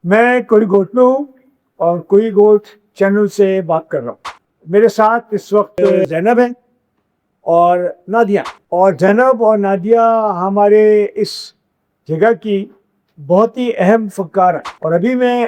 میں کوئی گوٹ میں ہوں اور کوئی گوٹ چینل سے بات کر رہا ہوں. میرے ساتھ اس وقت زینب ہیں اور نادیہ. اور زینب اور نادیہ ہمارے اس جگہ کی بہت ہی اہم فنکار ہیں. اور ابھی میں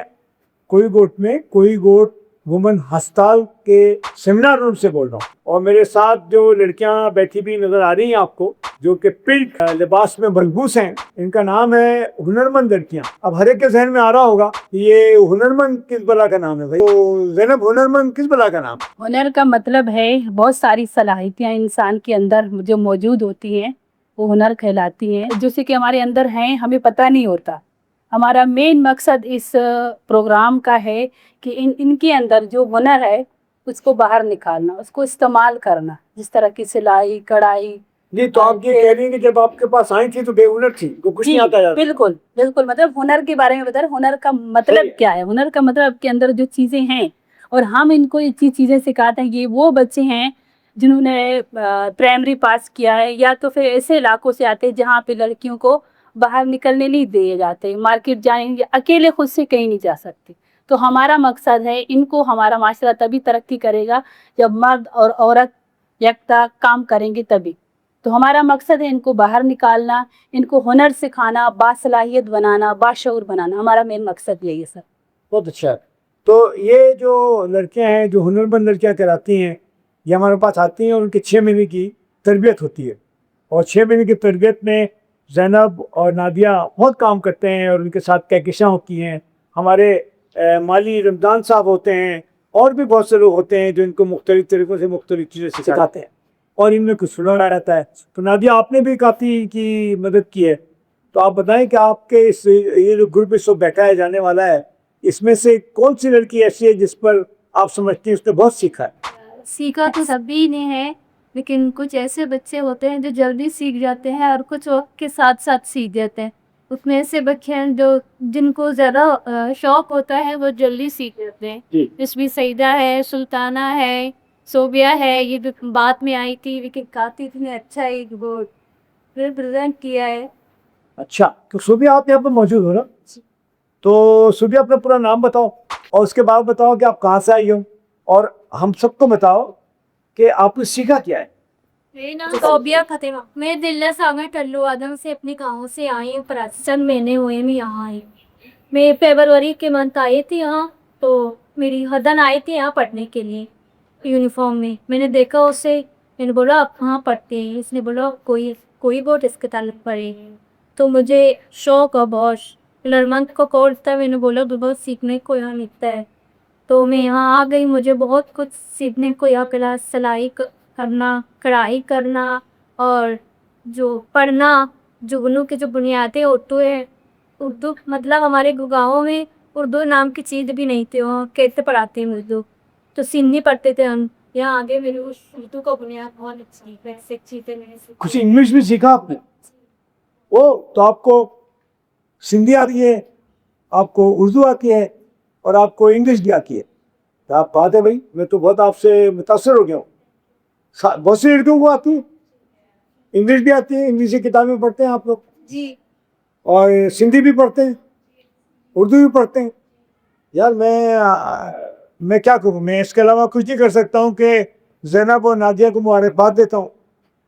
کوئی گوٹ وومن ہسپتال کے سیمینار روم سے بول رہا ہوں. اور میرے ساتھ جو لڑکیاں بیٹھی بھی نظر آ رہی ہیں آپ کو، جو کہ پنک لباس میں ملبوس ہیں، ان کا نام ہے ہنرمند لڑکیاں. اب ہر ایک کے ذہن میں آ رہا ہوگا یہ ہنرمند کس بلا کا نام ہے بھائی؟ تو زینب، ہنرمند کس بلا کا نام؟ ہنر کا مطلب ہے بہت ساری صلاحیتیں انسان کے اندر جو موجود ہوتی ہیں وہ ہنر کہلاتی ہیں، جیسے کہ ہمارے اندر ہیں ہمیں پتہ نہیں ہوتا. ہمارا مین مقصد اس پروگرام کا ہے کہ ان کے اندر جو ہنر ہے اس کو باہر نکالنا، اس کو استعمال کرنا، جس طرح کی سلائی، کڑھائی. نہیں تو آپ یہ کہہ رہی ہیں کہ جب آپ کے پاس آئی تھی تو بے ہنر تھی، تو کچھ نہیں آتا جاتا؟ بالکل بالکل، مطلب ہنر کے بارے میں بتا رہے. ہنر کا مطلب کیا ہے؟ ہنر کا مطلب آپ کے اندر جو چیزیں ہیں اور ہم ان کو اتنی چیزیں سکھاتے ہیں. یہ وہ بچے ہیں جنہوں نے پرائمری پاس کیا ہے، یا تو پھر ایسے علاقوں سے آتے ہیں جہاں پہ لڑکیوں کو باہر نکلنے نہیں دیے جاتے، مارکیٹ جائیں گے اکیلے خود سے کہیں نہیں جا سکتے. تو ہمارا مقصد ہے ان کو، ہمارا معاشرہ تبھی ترقی کرے گا جب مرد اور عورت یکتا کام کریں گے تبھی. تو ہمارا مقصد ہے ان کو باہر نکالنا، ان کو ہنر سکھانا، باصلاحیت بنانا، باشعور بنانا. ہمارا مین مقصد یہی ہے سر. بہت اچھا. تو یہ جو لڑکیاں ہیں جو ہنرمند لڑکیاں کہلاتی ہیں، یہ ہمارے پاس آتی ہیں اور ان کی 6 مہینے کی تربیت ہوتی ہے. اور 6 مہینے کی تربیت میں زینب اور نادیہ بہت کام کرتے ہیں اور ان کے ساتھ کہکشاں ہوتی ہیں. ہمارے مالی رمضان صاحب ہوتے ہیں، اور بھی بہت سے لوگ ہوتے ہیں جو ان کو مختلف طریقوں سے مختلف چیزیں سکھاتے ہیں اور ان میں کچھ سنا رہتا ہے. تو نادیہ، آپ نے بھی کافی کی مدد کی ہے، تو آپ بتائیں کہ آپ کے یہ جو گروپ اس وقت بیٹھا ہے جانے والا ہے، اس میں سے کون سی لڑکی ایسی ہے جس پر آپ سمجھتے ہیں اس نے بہت سیکھا ہے؟ سیکھا تو سبھی نے ہے، لیکن کچھ ایسے بچے ہوتے ہیں جو جلدی سیکھ جاتے ہیں اور کچھ وقت کے ساتھ ساتھ سیکھ جاتے ہیں. اس میں ایسے بچے ہیں جن کو زیادہ شوق ہوتا ہے وہ جلدی سیکھ جاتے ہیں. اس میں سعیدہ ہے، سلطانہ ہے، صوبیہ ہے. یہ جو بعد میں آئی تھی لیکن کافی اتنے اچھا ایک وہ ریپرزینٹ کیا ہے. اچھا، تو صوبیہ آپ یہاں پر موجود ہو نا؟ تو صوبیہ اپنا پورا نام بتاؤ اور اس کے بعد بتاؤ کہ آپ کہاں سے آئی ہو، اور ہم سب کو بتاؤ کہ آپ نے سیکھا کیا ہے. میرا نام صوبیہ فاطمہ. میں دلہ ساگر ٹلو آدم سے اپنے گاؤں سے آئی ہوں. چند مہینے ہوئے میں یہاں آئی. میں فیبروری کے منتھ آئی تھی یہاں، تو میری حدن آئی تھی یہاں پڑھنے کے لیے یونیفارم میں. میں نے دیکھا اسے، میں نے بولا آپ کہاں پڑھتے ہیں؟ اس نے بولا کوئی بہت اس کے تعلق پڑھے. تو مجھے شوق ہے بہت. ہنرمند کو کورس تھا، میں نے بولا بہت سیکھنے کو یہاں ملتا ہے. تو میں یہاں آ گئی. مجھے بہت کچھ سیکھنے کو یہاں ملا. سلائی کرنا، کڑھائی کرنا، اور جو پڑھنا، جگنو کے جو بنیادیں اردو ہے. اردو مطلب ہمارے گاؤں میں اردو نام کی چیز بھی نہیں تھی. وہاں کیسے پڑھاتے ہیں اردو؟ تو سندھی پڑھتے تھے ہم. یہاں آگے میرے اردو کا بنیاد بہت اچھی تھی. کچھ انگلش بھی سیکھا آپ نے؟ تو آپ کو سندھی آتی ہے، آپ کو اردو آتی ہے، اور آپ کو انگلش بھی آتی ہے. تو آپ بات ہے بھائی، میں تو بہت آپ سے متاثر ہو گیا ہوں. بہت سی لڑکیوں کو آتی ہے، انگلش بھی آتی ہے، انگلش کی کتابیں پڑھتے ہیں آپ لوگ؟ جی. اور سندھی بھی پڑھتے ہیں، اردو بھی پڑھتے ہیں. یار میں کیا کروں؟ میں اس کے علاوہ کچھ نہیں کر سکتا ہوں کہ زینب اور نادیہ کو مبارکباد دیتا ہوں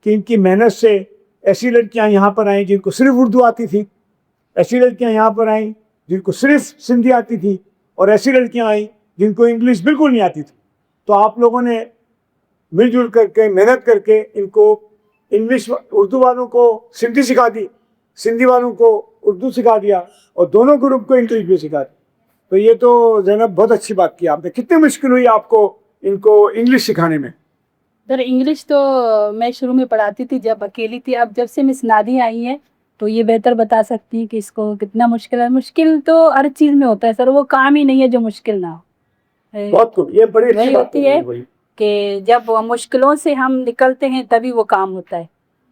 کہ ان کی محنت سے ایسی لڑکیاں یہاں پر آئیں جن کو صرف اردو آتی تھی، ایسی لڑکیاں یہاں پر آئیں جن کو صرف سندھی آتی تھی، اور ایسی لڑکیاں آئیں جن کو انگلش بالکل نہیں آتی تھی. تو آپ لوگوں نے مل جل کر کے، محنت کر کے ان کو انگلش، اردو والوں کو سندھی سکھا دی، سندھی والوں کو اردو سکھا دیا، اور دونوں گروپ کو انگلش بھی سکھا دی. تو یہ تو زینب بہت اچھی بات کی آپ نے. کتنی مشکل ہوئی آپ کو ان کو انگلش سکھانے میں؟ سر انگلش تو میں شروع میں پڑھاتی تھی جب اکیلی تھی. اب جب سے مس نادیہ آئی ہیں تو یہ بہتر بتا سکتی ہیں کہ اس کو کتنا مشکل ہے. مشکل تو ہر چیز میں ہوتا ہے سر، وہ کام ہی نہیں ہے جو مشکل نہ ہو. بہت خوب، یہ بڑی اچھی وہی بات ہوتی ہے کہ جب مشکلوں سے ہم نکلتے ہیں تبھی وہ کام ہوتا ہے.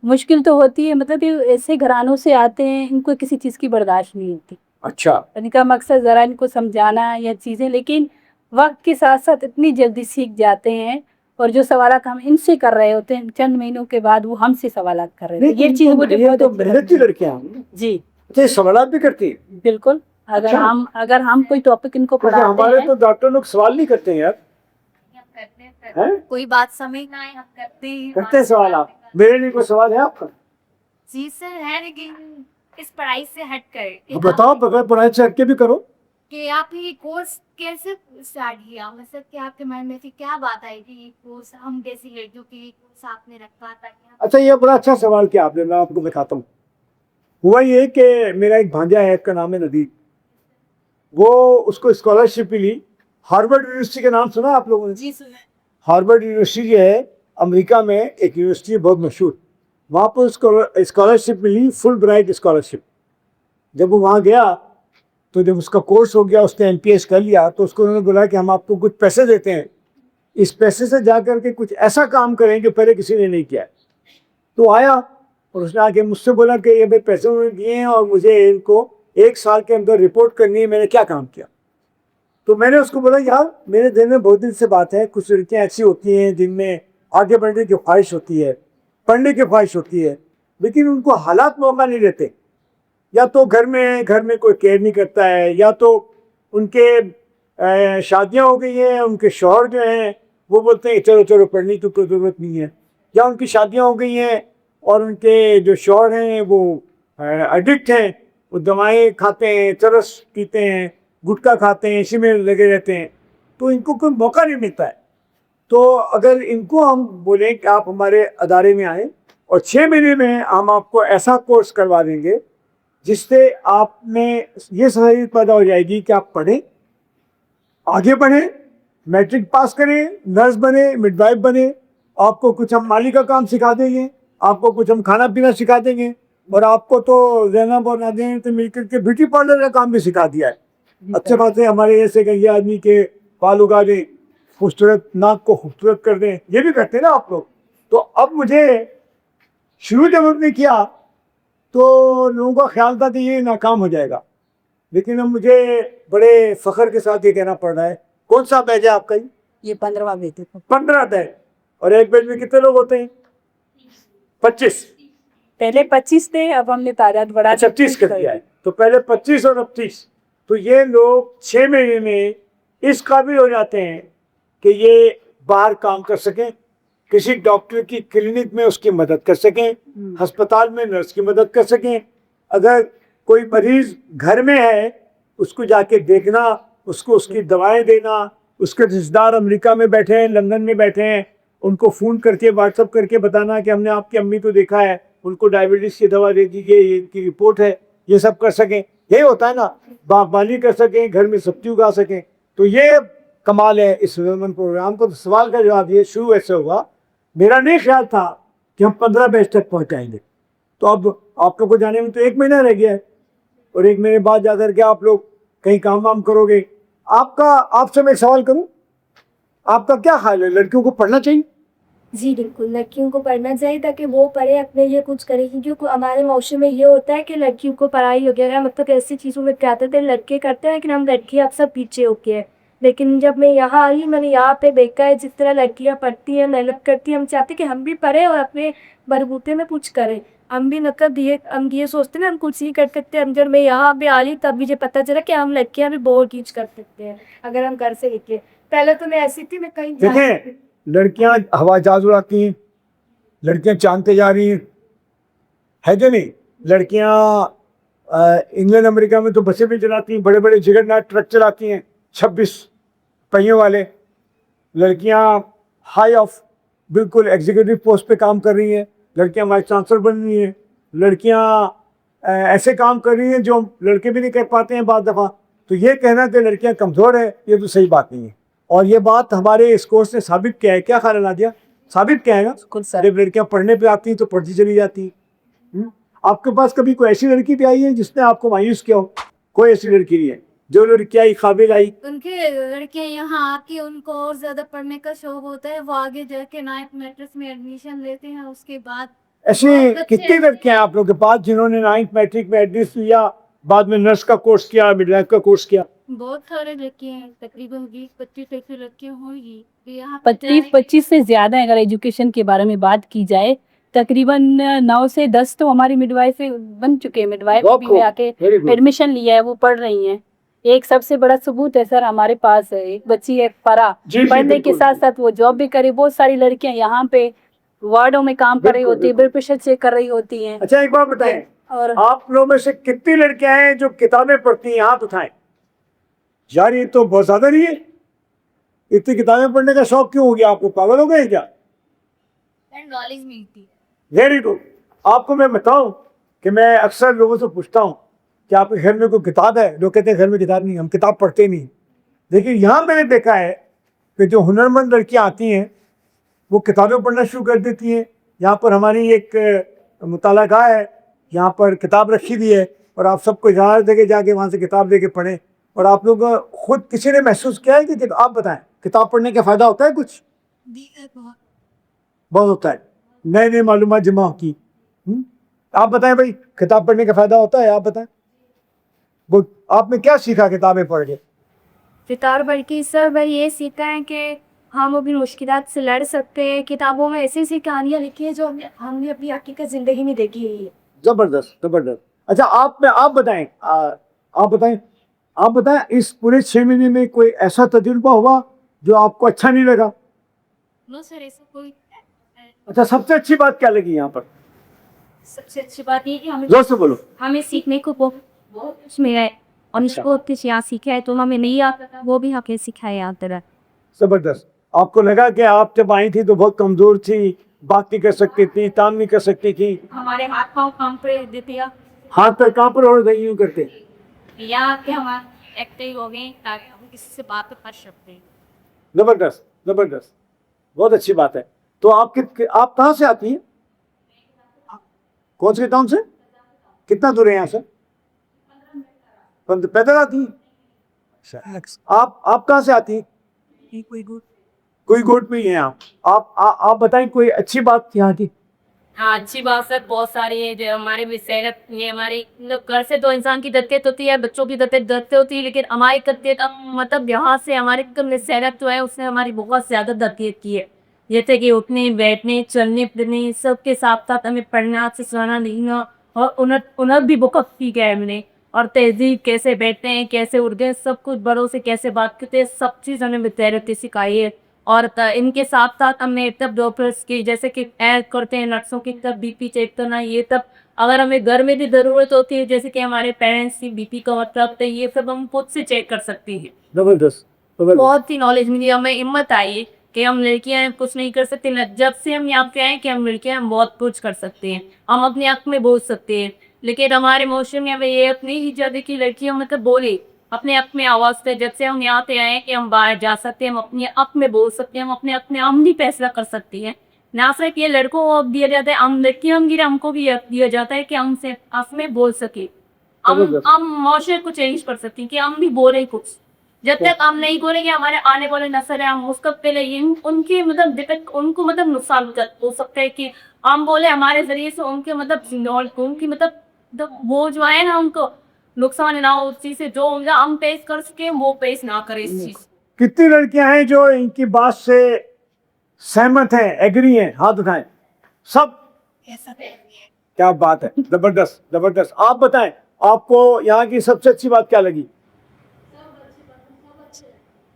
مشکل تو ہوتی ہے، مطلب یہ ایسے گھرانوں سے آتے ہیں ان کو کسی چیز کی برداشت نہیں ہوتی. اچھا. ان کا مقصد ذرا ان کو سمجھانا یا چیزیں، لیکن وقت کے ساتھ ساتھ اتنی جلدی سیکھ جاتے ہیں. اور جو سوالات ہم ان سے کر رہے ہوتے ہیں چند مہینوں کے بعد وہ ہم سے سوالات کر رہے ہیں. یہ چیز مجھے بہت محنتی لڑکیاں ہیں. جی اچھا، سوالات بھی کرتی ہیں؟ بالکل. अगर हम कोई टॉपिक इनको क्योंकि पढ़ाते हमारे हैं तो डॉक्टर लोग सवाल नहीं करते हैं यार, हैं? कोई बात समझ ना आए हम करते हैं सवाल आप? मेरे लिए कोई सवाल है आपका? जी सर है, लेकिन इस पढ़ाई से हट कर तो बताओ, बगैर पढ़ाई से हट के भी करो। कि आप ये कोर्स कैसे स्टार्ट किया, मतलब कि आपके मन में थी क्या बात आई कि ये कोर्स हम जैसी लड़कियों के लिए कोर्स आपने रखा ताकि अच्छा, ये बड़ा अच्छा सवाल किया आपने, मैं आपको दिखाता हूँ। हुआ ये कि मेरा एक भांजा है, उसका नाम है नदीर, वो उसको स्कॉलरशिप मिली हार्वर्ड यूनिवर्सिटी का नाम सुना आप लोगों ने? जी सुना। हार्वर्ड यूनिवर्सिटी जो है अमेरिका में एक यूनिवर्सिटी है बहुत मशहूर, वहाँ पर उसको स्कॉलरशिप मिली, फुल ब्राइट स्कॉलरशिप। जब वो वहाँ गया तो जब उसका कोर्स हो गया, उसने एमपीएस कर लिया, तो उसको उन्होंने बोला कि हम आपको कुछ पैसे देते हैं, इस पैसे से जा कर के कुछ ऐसा काम करें जो पहले किसी ने नहीं किया। तो आया और उसने आके मुझसे बोला कि ये भाई पैसे उन्होंने दिए हैं और मुझे इनको 1 साल के अंदर रिपोर्ट करनी है, मैंने क्या काम किया। तो मैंने उसको बोला यार मेरे दिल में बहुत दिन से बात है, कुछ लड़कियाँ ऐसी होती हैं जिनमें आगे बढ़ने की ख्वाहिश होती है, पढ़ने की ख्वाहिश होती है, लेकिन उनको हालात मौका नहीं देते। या तो घर में कोई केयर नहीं करता है, या तो उनके शादियाँ हो गई हैं, उनके शौहर जो हैं वो बोलते हैं चलो चलो पढ़ने की कोई ज़रूरत नहीं है, या उनकी शादियाँ हो गई हैं और उनके जो शौहर हैं वो एडिक्ट हैं, वो दवाएं खाते हैं, चरस पीते हैं, गुटखा खाते हैं, इसी में लगे रहते हैं, तो इनको कोई मौका नहीं मिलता है। तो अगर इनको हम बोलें कि आप हमारे अदारे में आएँ और 6 महीने में हम आपको ऐसा कोर्स करवा देंगे जिससे आप में ये सहूलियत पैदा हो जाएगी कि आप पढ़ें, आगे बढ़ें, मैट्रिक पास करें, नर्स बने, मिडवाइफ बने, आपको कुछ हम माली का काम सिखा देंगे, आपको कुछ हम खाना पीना सिखा देंगे, और आपको तो ज़ैनब और नादिया तो मिलकर के ब्यूटी पार्लर का काम भी सिखा दिया है। अच्छे बात है, हमारे जैसे कहीं आदमी के बाल उगा दें, खूबसूरत नाक को खूबसूरत कर दें, ये भी करते हैं ना आप लोग। तो अब मुझे शुरू जब हमने किया तो लोगों का ख्याल था कि ये नाकाम हो जाएगा, लेकिन अब मुझे बड़े फ़ख्र के साथ ये कहना पड़ रहा है। कौन सा बैच है आपका? ये 15वां बैच है। 15 बैच। और एक बैच में कितने लोग होते हैं? 25। पहले 25 थे, अब हमने तादाद बढ़ा 30 कर दिया है। तो पहले 25 और अब 30। तो ये लोग 6 महीने में इस काबिल हो जाते हैं कि ये बाहर काम कर सकें, किसी डॉक्टर की क्लिनिक में उसकी मदद कर सकें, अस्पताल में नर्स की मदद कर सकें, अगर कोई मरीज घर में है उसको जाके देखना, उसको उसकी दवाएं देना, उसके रिश्तेदार अमेरिका में बैठे हैं, लंदन में बैठे हैं, उनको फ़ोन करके व्हाट्सअप करके बताना कि हमने आपकी अम्मी को देखा है, उनको डायबिटीज़ की दवा दे दीजिए, ये इनकी रिपोर्ट है, ये सब कर सकें। यही होता है ना, बागबानी कर सकें, घर में सब्जी उगा सकें। तो ये कमाल है इस वुमेन प्रोग्राम को। तो सवाल का जवाब ये शुरू ऐसे हुआ, मेरा नहीं ख्याल था कि हम 15 बैच तक पहुँचाएंगे। तो अब आप लोग को जाने में तो 1 महीना रह गया है, और 1 महीने बाद जाकर के आप लोग कहीं काम वाम करोगे। आपसे मैं सवाल करूं, आपका क्या ख्याल है, लड़कियों को पढ़ना चाहिए? जी बिल्कुल, लड़कियों को पढ़ना चाहिए ताकि वो पढ़े, अपने लिए कुछ करे, क्योंकि हमारे माशरे में ये होता है कि लड़कियों को पढ़ाई वगैरह मतलब ऐसी चीज़ों में क्या थे लड़के करते हैं, लेकिन हम लड़कियाँ अब सब पीछे हो गए हैं। लेकिन जब मैं यहाँ आई मैंने यहाँ पे देखा है जिस तरह लड़कियाँ पढ़ती हैं, मेहनत करती हैं, हम चाहते हैं कि हम भी पढ़ें और अपने बलबूते में कुछ करें। हम भी मतलब हम ये सोचते हैं ना हम कुछ नहीं कर सकते। हम जब मैं यहाँ पे आ रही तब मुझे पता चला कि हम लड़कियाँ भी बहुत चीज कर सकते हैं अगर हम घर से निकले। पहले तो मैं ऐसी थी, मैं कहीं देखें, लड़कियां हवाई जहाज उड़ाती हैं, लड़कियां चांद पे जा रही हैं, है जो नहीं। लड़कियां इंग्लैंड अमेरिका में तो बसें भी चलाती हैं, बड़े बड़े जगन्नाथ ट्रक चलाती हैं 26 पहियों वाले। लड़कियां हाई ऑफ बिल्कुल एग्जीक्यूटिव पोस्ट पे काम कर रही हैं, लड़कियां वाइस चांसलर बन रही हैं, लड़कियां ऐसे काम कर रही हैं जो लड़के भी नहीं कर पाते हैं बाद दफ़ा। तो ये कहना कि लड़कियां कमज़ोर है, ये तो सही बात नहीं है। और ये बात हमारे इस कोर्स ने साबित किया है। क्या ख्याल है नादिया, साबित किया है ना? जब लड़कियां पढ़ने पे आती हैं तो पढ़ती चली जाती हैं। आपके पास कभी कोई ऐसी लड़की भी आई है जिसने आपको मायूस किया हो? कोई ऐसी लड़की नहीं है जो लड़कियां आई काबिल आई। उनके लड़के यहाँ आके उनको और ज्यादा पढ़ने का शौक होता है, वो आगे जाके 9th मैट्रिक में एडमिशन लेते हैं। उसके बाद ऐसी कितनी लड़कियां हैं आप लोगों के पास जिन्होंने 9th मैट्रिक में एडमिशन लिया, बाद में नर्स का कोर्स किया, मिडवाइफ का कोर्स किया? बहुत सारे लड़के हैं, तकरीबन 20-25 ऐसी लड़कियां होंगी। 25 से ज्यादा अगर एजुकेशन के बारे में बात की जाए तकरीबन 9 से 10 तो हमारी मिडवाइफ बन चुके हैं, मिडवाइफ बहुत भी खूब, है आके very good. एडमिशन लिया है, वो पढ़ रही हैं। एक सबसे बड़ा सबूत है सर हमारे पास है, एक बच्ची है फरा, जी, पढ़ने के बिल्कुल। साथ साथ वो जॉब भी करे। बहुत सारी लड़कियां यहाँ पे वार्डों में काम कर रही बिल्कुल, होती है, ब्लड प्रेशर चेक कर रही होती हैं। अच्छा एक बात बताएं, और आप लोगों में से कितनी लड़कियां हैं जो किताबें पढ़ती हैं? हाथ उठाएं। यार ये तो बहुत ज्यादा नहीं है? इतनी किताबें पढ़ने का शौक क्यों हो गया आपको? पागल हो गए क्या? नॉलेज मिलती है। Very good. आपको मैं बताऊं कि मैं अक्सर लोगों से पूछता हूं कि आपके घर में कोई किताब है? लोग कहते हैं घर में किताब नहीं, हम किताब पढ़ते नहीं। देखिए यहाँ मैंने देखा है कि जो हुनरमंद लड़कियां आती हैं वो किताबें पढ़ना शुरू कर देती हैं। यहाँ पर हमारी एक मुतालागाह है, यहाँ पर किताब रखी हुई है और आप सबको इजाज़त देके जाके वहाँ से किताब लेके पढ़ें। और आप लोग खुद किसी ने महसूस किया है कि आप बताएं किताब पढ़ने का फ़ायदा होता है? कुछ बहुत होता है, नए नए मालूमात जमा होती। आप बताएं भाई, किताब पढ़ने का फ़ायदा होता है? आप बताएं, वो आपने क्या सीखा किताबें पढ़ के? किताब पढ़ के सर मैं ये सीखा है कि हम अपनी मुश्किलात से लड़ सकते हैं। किताबों में ऐसी ऐसी कहानियाँ लिखी है जो हमने अपनी हकीकत ज़िंदगी में देखी है। जबरदस्त जबरदस्त। अच्छा आप बताएं, आप बताएं इस पूरे 6 महीने में कोई ऐसा तजुर्बा हुआ जो आपको अच्छा नहीं लगा? नो सर ऐसा कोई। अच्छा सबसे अच्छी बात क्या लगी यहाँ पर? सबसे अच्छी बात ये कि जोर से बोलो। हमें सीखने को बहुत कुछ मिला है और इसको कुछ यहाँ सीखा है तो हमें नहीं आता था, वो भी हमें सिखाया यहाँ तरह। जबरदस्त। आपको लगा कि आप जब आई थी तो बहुत कमजोर थी, बात नहीं कर सकती थी, काम नहीं कर सकती थी, हमारे हाथ पाँव काम पे देते या हाथ पर कहाँ पर और नहीं यूं करते? यहाँ के हमारे एक्टिव हो गए ताकि हम किसी से बात कर सकते हैं। जबरदस्त जबरदस्त, बहुत अच्छी बात है। तो आप कहाँ से आती हैं? कौन से टाउन से? कितना दूर है यहाँ से? पैदल आती हैं? आप कहाँ से आती हैं? कोई गोट में ही हैं आप बताएं कोई अच्छी बात यहाँ की? हाँ अच्छी बात सर बहुत सारी है। जो हमारे भी सेहत ये हमारी घर से तो इंसान की दत्तियत होती है, बच्चों की दत्तियत होती है, लेकिन हमारी दत्तियत मतलब यहाँ से हमारी सेहत जो है उसने हमारी बहुत ज़्यादा दत्तियत की है। जैसे कि उठने बैठने चलने फिरने सबके साथ साथ हमें पढ़ना से सुना लिखना और उन्हें भी बहुत सीखा है हमने। और तहजीब कैसे बैठते हैं, कैसे उठते हैं, सब कुछ बड़ों से कैसे बात करते हैं, सब चीज़ हमें तैरती सिखाई है। और इनके साथ साथ हमने तब डॉक्टर्स की जैसे कि ऐड करते हैं नर्सों की, तब बीपी चेक करना, ये तब अगर हमें घर में भी ज़रूरत होती है जैसे कि हमारे पेरेंट्स की बीपी का मतलब है, ये सब हम खुद से चेक कर सकते हैं। जबरदस्त। बहुत सी नॉलेज मिली, हमें हिम्मत आई है कि हम लड़कियां कुछ नहीं कर सकते ना। जब से हम यहाँ पे आए कि हम लड़कियां हम बहुत कुछ कर सकते हैं, हम अपने हक में बोल सकते हैं। लेकिन हमारे मोशन में हमें ये अपनी ही जगह की लड़कियां मतलब बोले अपने हक में आवाज़ से। जब से हम यहाँ पे आए कि हम बाहर जा सकते हैं, हम अपने हक में बोल सकते हैं, हम अपने हक में हम भी फैसला कर सकते हैं। ना सिर्फ ये लड़कों को हक दिया जाता है, हम लड़कियां हमको भी हक दिया जाता है कि हमसे हक में बोल सके। हम मोशन को चेंज कर सकते हैं कि हम भी बोले कुछ। जब तक हम नहीं बोलेंगे हमारे आने वाले नस्ल है हम उसका पहले ये उनके मतलब दिक्कत उनको मतलब नुकसान हो सकता है कि हम बोले हमारे जरिए से उनके मतलब उनकी मतलब वो जो है ना उनको नुकसान ना हो उस चीज से, जो हम पेश कर सके वो पेश ना करे इस चीज। कितनी लड़कियां हैं जो इनकी बात से सहमत हैं, एग्री हैं? हाथ उठाएं सब। क्या बात है, जबरदस्त जबरदस्त। आप बताएं आपको यहाँ की सबसे अच्छी बात क्या लगी?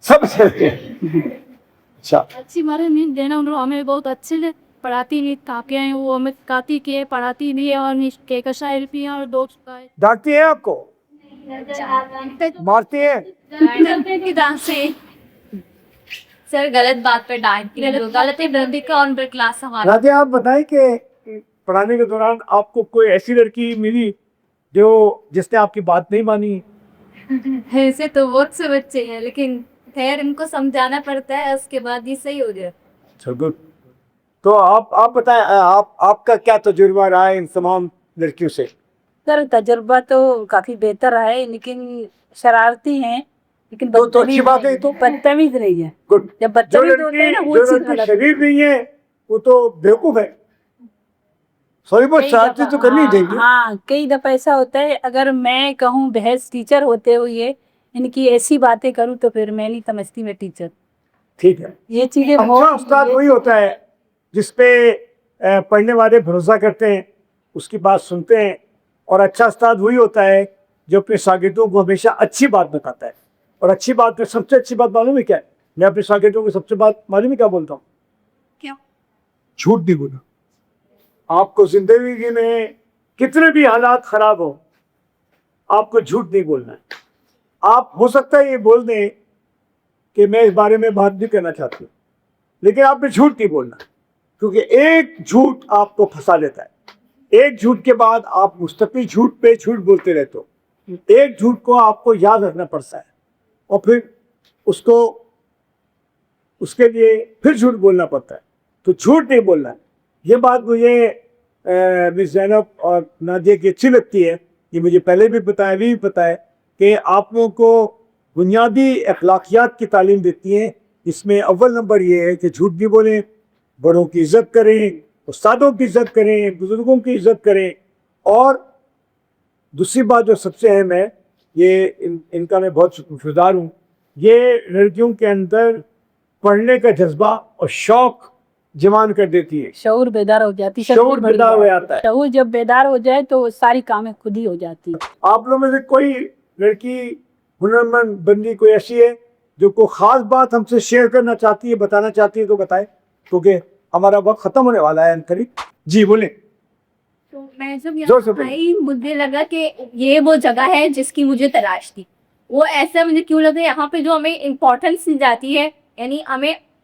सबसे अच्छा अच्छी बारे में देना उन्होंने हमें बहुत अच्छे से पढ़ाती भी ताकि हैं, वो हमें सिखाती की है, पढ़ाती भी है और के का शायर भी है और दोस्त का है। डांटती है आपको? मारती है? सर गलत बात पे डांटती है, गलत है बंदी का ऑन पर क्लास हमारा। राधे आप बताएं कि पढ़ाने के दौरान आपको कोई ऐसी लड़की मिली जो जिसने आपकी बात नहीं मानी? ऐसे तो बहुत से बच्चे हैं लेकिन खैर इनको समझाना पड़ता है उसके बाद ही सही हो जाए। गुड। तो आप बताएं आपका क्या तजुर्बा रहा है इन तमाम लड़कियों से? सर तजुर्बा तो काफी बेहतर रहा है, लेकिन शरारती हैं, लेकिन तो अच्छी बात है। तो बदतमीज नहीं है। गुड। जब जो बदतमीज होते हैं ना वो चीज लड़की गलत है। शरीफ नहीं है वो तो बेवकूफ है। सॉरी बहुत शरारती तो करनी चाहिए। हाँ कई दफा ऐसा होता है, अगर मैं कहूँ बहस टीचर होते हुए इनकी ऐसी बातें करूँ तो फिर मैं नहीं समझती मैं टीचर। ठीक है। ये चीजें अच्छा उस्ताद वही होता है जिसपे पढ़ने वाले भरोसा करते हैं, उसकी बात सुनते हैं, और अच्छा उस्ताद वही होता है जो अपने शागिर्दों को हमेशा अच्छी बात बताता है। और अच्छी बात में सबसे अच्छी बात मालूम है क्या है? मैं अपने शागिर्दों को सबसे बात मालूम है क्या बोलता हूँ? क्या? झूठ नहीं बोलना। आपको जिंदगी में कितने भी हालात खराब हो, आपको झूठ नहीं बोलना है। आप हो सकता है ये बोल दें कि मैं इस बारे में बात नहीं करना चाहती, लेकिन आपने झूठ नहीं बोलना, क्योंकि एक झूठ आपको फंसा लेता है। एक झूठ के बाद आप मुस्तकिल झूठ पे झूठ बोलते रहते हो। एक झूठ को आपको याद रखना पड़ता है और फिर उसको उसके लिए फिर झूठ बोलना पड़ता है। तो झूठ नहीं बोलना है। ये बात मुझे मिस ज़ैनब और नादिया की अच्छी लगती है। ये मुझे पहले भी पता है, अभी भी पता है कि आप लोगों को बुनियादी अखलाकियात की तालीम देती हैं। इसमें अव्वल नंबर ये है कि झूठ नहीं बोलें, बड़ों की इज़्ज़त करें, उस्तादों की इज़्ज़त करें, बुज़ुर्गों की इज़्ज़त करें। और दूसरी बात जो सबसे अहम है, ये इनका मैं बहुत शुक्रगुज़ार हूँ, ये लड़कियों के अंदर पढ़ने का जज्बा और शौक़ जवान कर देती है। शऊर बेदार हो जाती है। शऊर बेदार हो जाता है। शऊर जब बेदार हो जाए तो सारी कामें खुद ही हो जाती है। आप लोगों में से कोई लड़की हुनरमंद बंदी कोई ऐसी है जो कोई ख़ास बात हमसे शेयर करना चाहती है, बताना चाहती है तो बताए, क्योंकि हमारा वक्त ख़त्म होने वाला है करीब। जी बोले। तो मैं जब जोर से यहाँ बोलिए। आई मुझे लगा कि ये वो जगह है जिसकी मुझे तलाश थी। वो ऐसा मुझे क्यों लगा, यहाँ पे जो हमें इम्पोर्टेंस दी जाती है, यानी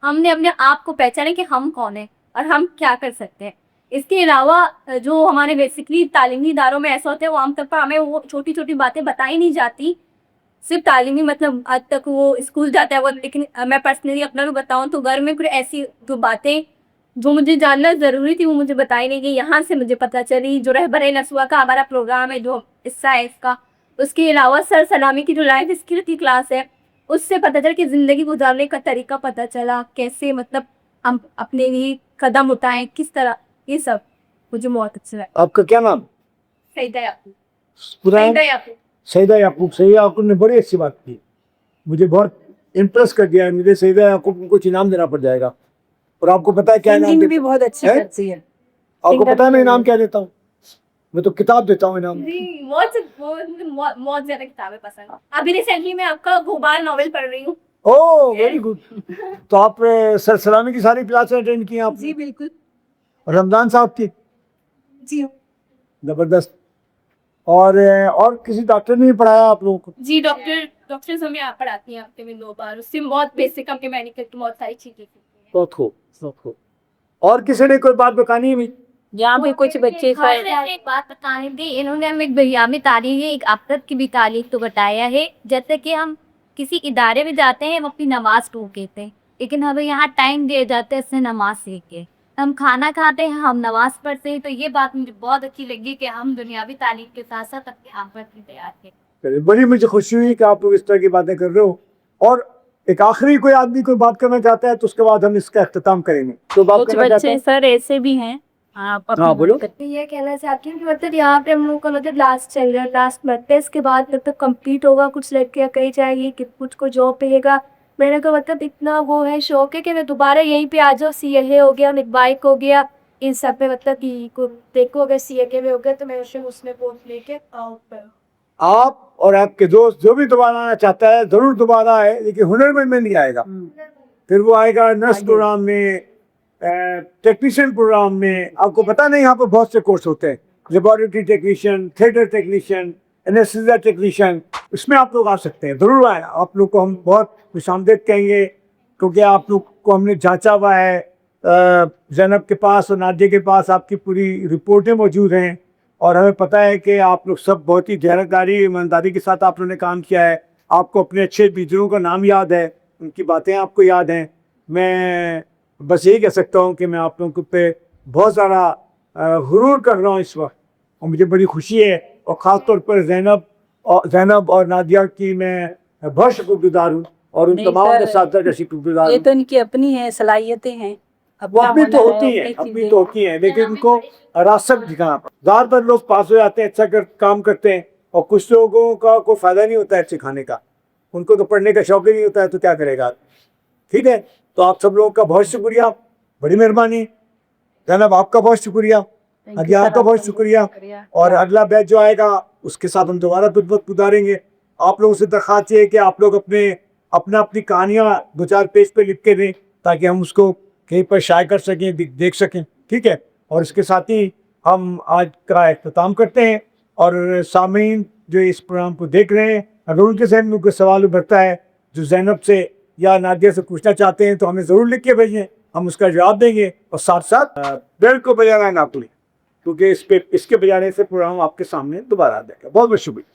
हमने अपने आप को पहचाने कि हम कौन है और हम क्या कर सकते हैं। इसके अलावा जो हमारे बेसिकली तालीमी इदारों में ऐसा होता है, वो आमतौर पर हमें वो छोटी छोटी बातें बताई नहीं जाती। सिर्फ तालीमी मतलब आज तक वो स्कूल जाता है वो, लेकिन मैं पर्सनली अपना भी बताऊँ तो घर में कुछ ऐसी जो बातें जो मुझे जानना ज़रूरी थी वो मुझे बताई नहीं गई। यहाँ से मुझे पता चली। जो रहबर नस्वा का हमारा प्रोग्राम है, जो हिस्सा है इसका, उसके अलावा सर सलामी की जो लाइफ स्किल की क्लास है, उससे पता चला कि ज़िंदगी गुजारने का तरीका पता चला, कैसे मतलब हम अपने लिए कदम उठाएं, किस तरह, ये सब मुझे बहुत अच्छा लगा। आपका क्या नाम? सईदा याकूब। पूरा सईदा याकूब। सईदा याकूब। सईदा याकूब ने बड़ी अच्छी बात की, मुझे बहुत इम्प्रेस कर दिया है। मुझे सईदा याकूब को कुछ इनाम देना पड़ जाएगा। और आपको पता है क्या इनाम सिंगिंग देता भी हूँ? बहुत अच्छी हैं? करती है। आपको पता है मैं इनाम क्या देता हूँ? मैं तो किताब देता हूँ इनाम। जी, बहुत ज़्यादा किताबें पसंद। अभी रिसेंटली मैं आपका गुबार नॉवेल पढ़ रही हूँ। Oh very good. तो आप सर सलामी की सारी क्लासें अटेंड की हैं आप? जी बिल्कुल। और रमजान साहब की? जी जबरदस्त। और किसी डॉक्टर ने भी पढ़ाया आप लोगों को? जी, डॉक्टर्स हमें यहाँ पढ़ाती हैं हफ्ते में 2 बार। उससे बहुत बेसिक हमने मेडिकल की बहुत सारी चीज़ें सीखी हैं। बहुत खूब, बहुत खूब। और किसी ने कोई बात बतानी है भी? यहाँ पे कुछ बच्चे एक बात बतानी थी, इन्होंने हमें एक बयामी तारीख है, एक आखिरत की भी तारीख तो बताया है। जैसे कि हम किसी इदारे में जाते हैं, हम अपनी नमाज रोक देते हैं, लेकिन हमें यहाँ टाइम दिए जाते हैं इससे नमाज सीख के। हम खाना खाते हैं, हम नमाज पढ़ते हैं। तो ये बात मुझे बहुत अच्छी लगी कि हम दुनियावी तालीम के साथ साथ अपनी आखिरत भी तैयार हैं। बड़ी मुझे खुशी हुई कि आप लोग इस तरह की बातें कर रहे हो। और एक आखिरी कोई आदमी कोई बात करना चाहता है तो उसके बाद हम इसका अख्तिताम करेंगे। तो बात कुछ करना चाहते बच्चे हैं? सर ऐसे भी हैं। आप अपनी हाँ, बोलो। बात करते ये कहना चाहती हूँ कि मतलब यहाँ पे हम लोगों का मतलब लास्ट चल रहा है, लास्ट मंथ है। इसके बाद मतलब कंप्लीट होगा, कुछ लड़कियाँ कही जाएगी कि कुछ को जॉब मिलेगा। मेरे को मतलब इतना वो है, शौक है कि मैं दोबारा यहीं पे आ जाऊँ। CA हो गया, निकबाइक हो गया, इन सब में मतलब कि को देखो अगर CA में हो गया तो मैं उसमें पोस्ट लेके आऊँ। आप और आपके दोस्त जो भी दोबारा आना चाहता है जरूर दोबारा आए, लेकिन हुनरमंद में नहीं आएगा। फिर वो आएगा नर्स प्रोग्राम में, टेक्नीशियन प्रोग्राम में। आपको पता नहीं यहाँ पर बहुत से कोर्स होते हैं, laboratory technician, theatre technician, anaesthesia technician. इसमें आप लोग आ सकते हैं, जरूर आए। आप लोग को हम बहुत खुशामदीद कहेंगे, क्योंकि आप लोग को हमने जांचा हुआ है। ज़ैनब के पास और नादिया के पास आपकी पूरी रिपोर्टें मौजूद हैं, और हमें पता है कि आप लोग सब बहुत ही धैर्यदारी, ईमानदारी के साथ आप लोगों ने काम किया है। आपको अपने अच्छे टीचरों का नाम याद है, उनकी बातें आपको याद हैं। मैं बस यही कह सकता हूँ कि मैं आप लोगों पे बहुत ज़्यादा गुरूर कर रहा हूँ इस वक्त, और मुझे बड़ी खुशी है। और ख़ास तौर पर ज़ैनब और नादिया की मैं बहुत शुक्रगुजार हूँ, और उन नहीं तमाम सर, असातिज़ा का शुक्रगुजार ये हूँ। तो इनकी अपनी है, सलाहियतें हैं। वो अपनी तो हुनर है, होती है, अपनी अपनी चीजें तो होती है, लेकिन उनको रास्ता दिखाना। ज़्यादातर लोग पास हो जाते हैं, अच्छा काम करते हैं, और कुछ लोगों का कोई फ़ायदा नहीं होता है अच्छे खाने का। उनको तो पढ़ने का शौक ही नहीं होता है, तो क्या करेगा। ठीक है, तो आप सब लोगों का बहुत शुक्रिया, बड़ी मेहरबानी। जनाब आपका बहुत शुक्रिया, अज्ञान का बहुत शुक्रिया। और अगला बैच जो आएगा उसके साथ हम दोबारा खिदमत गुजारेंगे। आप लोगों से दरख्वास्त है कि आप लोग अपनी कहानियाँ 2-4 पेज पे लिख के दें ताकि हम उसको कहीं पर शाये कर सकें, देख सकें, ठीक है। और इसके साथ ही हम आज का इख्तिताम करते हैं। और सामीन जो इस प्रोग्राम को देख रहे हैं, अगर उनके जहन में कोई सवाल उभरता है जो ज़ैनब से या नादिया से पूछना चाहते हैं तो हमें ज़रूर लिख के भेजें, हम उसका जवाब देंगे। और साथ साथ बेल को बजाना ना भूलें, क्योंकि इसके बजाने से प्रोग्राम आपके सामने दोबारा आ जाएगा। बहुत बहुत शुक्रिया।